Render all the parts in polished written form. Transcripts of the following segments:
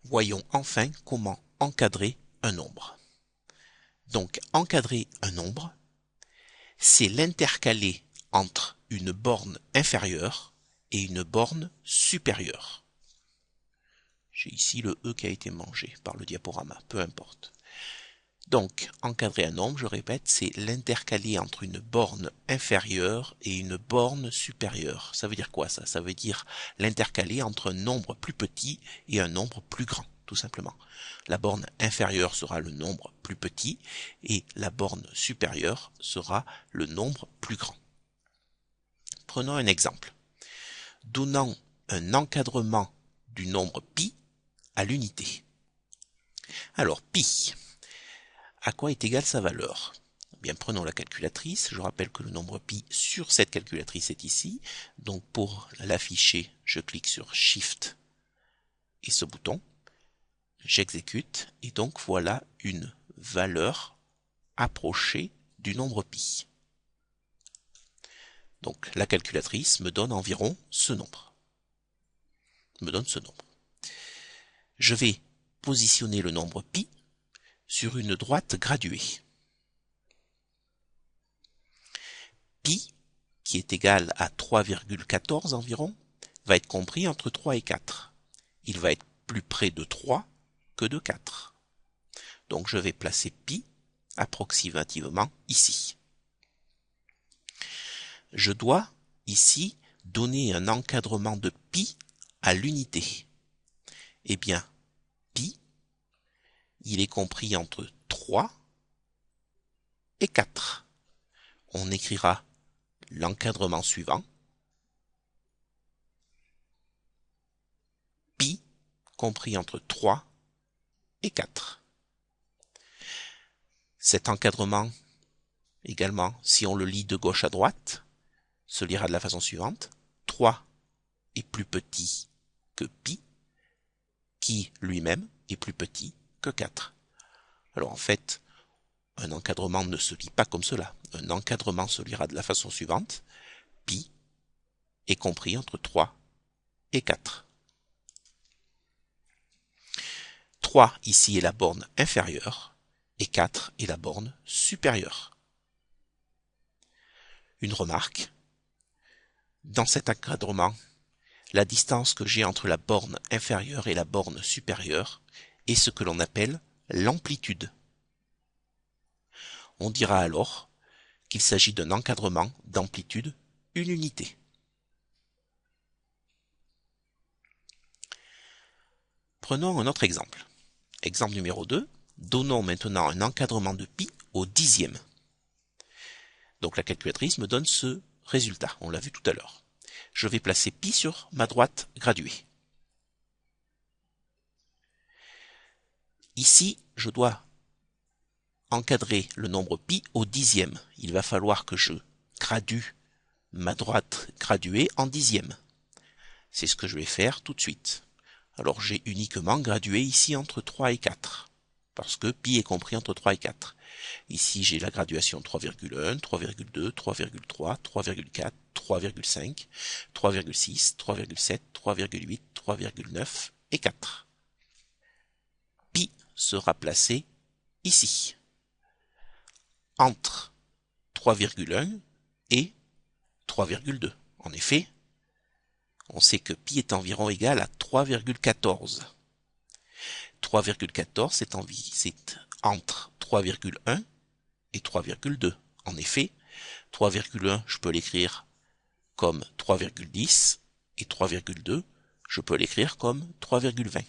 Voyons enfin comment encadrer un nombre. Donc, encadrer un nombre, c'est l'intercaler entre une borne inférieure et une borne supérieure. J'ai ici le E qui a été mangé par le diaporama, peu importe. Donc, encadrer un nombre, je répète, c'est l'intercaler entre une borne inférieure et une borne supérieure. Ça veut dire quoi ça? Ça veut dire l'intercaler entre un nombre plus petit et un nombre plus grand, tout simplement. La borne inférieure sera le nombre plus petit et la borne supérieure sera le nombre plus grand. Prenons un exemple. Donnant un encadrement du nombre pi à l'unité. Alors, pi. À quoi est égale sa valeur? Bien, prenons la calculatrice. Je rappelle que le nombre pi sur cette calculatrice est ici. Donc pour l'afficher, je clique sur Shift et ce bouton. J'exécute et donc voilà une valeur approchée du nombre pi. Donc la calculatrice me donne environ ce nombre. Je vais positionner le nombre pi sur une droite graduée. Pi, qui est égal à 3,14 environ, va être compris entre 3 et 4. Il va être plus près de 3 que de 4. Donc je vais placer pi approximativement ici. Je dois ici donner un encadrement de pi à l'unité. Eh bien, pi, il est compris entre 3 et 4. On écrira l'encadrement suivant. Pi compris entre 3 et 4. Cet encadrement, également, si on le lit de gauche à droite, se lira de la façon suivante. 3 est plus petit que pi, qui lui-même est plus petit que 4. Alors en fait, un encadrement ne se lit pas comme cela. Un encadrement se lira de la façon suivante. Pi est compris entre 3 et 4. 3 ici est la borne inférieure et 4 est la borne supérieure. Une remarque. Dans cet encadrement, la distance que j'ai entre la borne inférieure et la borne supérieure est ce que l'on appelle l'amplitude. On dira alors qu'il s'agit d'un encadrement d'amplitude une unité. Prenons un autre exemple. Exemple numéro 2. Donnons maintenant un encadrement de pi au dixième. Donc la calculatrice me donne ce résultat, on l'a vu tout à l'heure. Je vais placer pi sur ma droite graduée. Ici, je dois encadrer le nombre pi au dixième. Il va falloir que je gradue ma droite graduée en dixième. C'est ce que je vais faire tout de suite. Alors j'ai uniquement gradué ici entre 3 et 4, parce que pi est compris entre 3 et 4. Ici j'ai la graduation 3,1, 3,2, 3,3, 3,4, 3,5, 3,6, 3,7, 3,8, 3,9 et 4. Pi sera placé ici, entre 3,1 et 3,2. En effet, on sait que pi est environ égal à 3,14. 3,14 c'est entre 3,1 et 3,2. En effet, 3,1 je peux l'écrire comme 3,10 et 3,2 je peux l'écrire comme 3,20.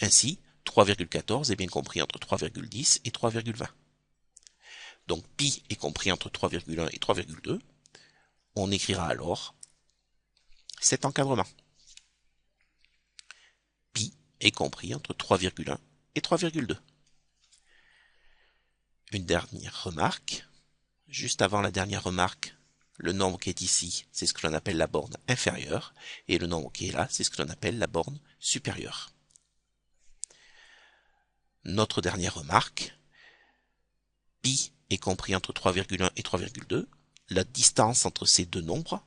Ainsi, 3,14 est bien compris entre 3,10 et 3,20. Donc pi est compris entre 3,1 et 3,2. On écrira alors cet encadrement. Pi est compris entre 3,1 et 3,2. Une dernière remarque. Juste avant la dernière remarque, le nombre qui est ici, c'est ce que l'on appelle la borne inférieure, et le nombre qui est là, c'est ce que l'on appelle la borne supérieure. Notre dernière remarque, pi est compris entre 3,1 et 3,2. La distance entre ces deux nombres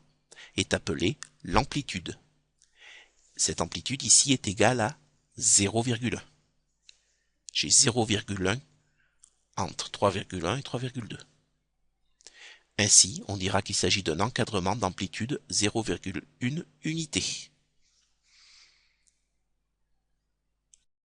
est appelée l'amplitude. Cette amplitude ici est égale à 0,1. J'ai 0,1 entre 3,1 et 3,2. Ainsi, on dira qu'il s'agit d'un encadrement d'amplitude 0,1 unité.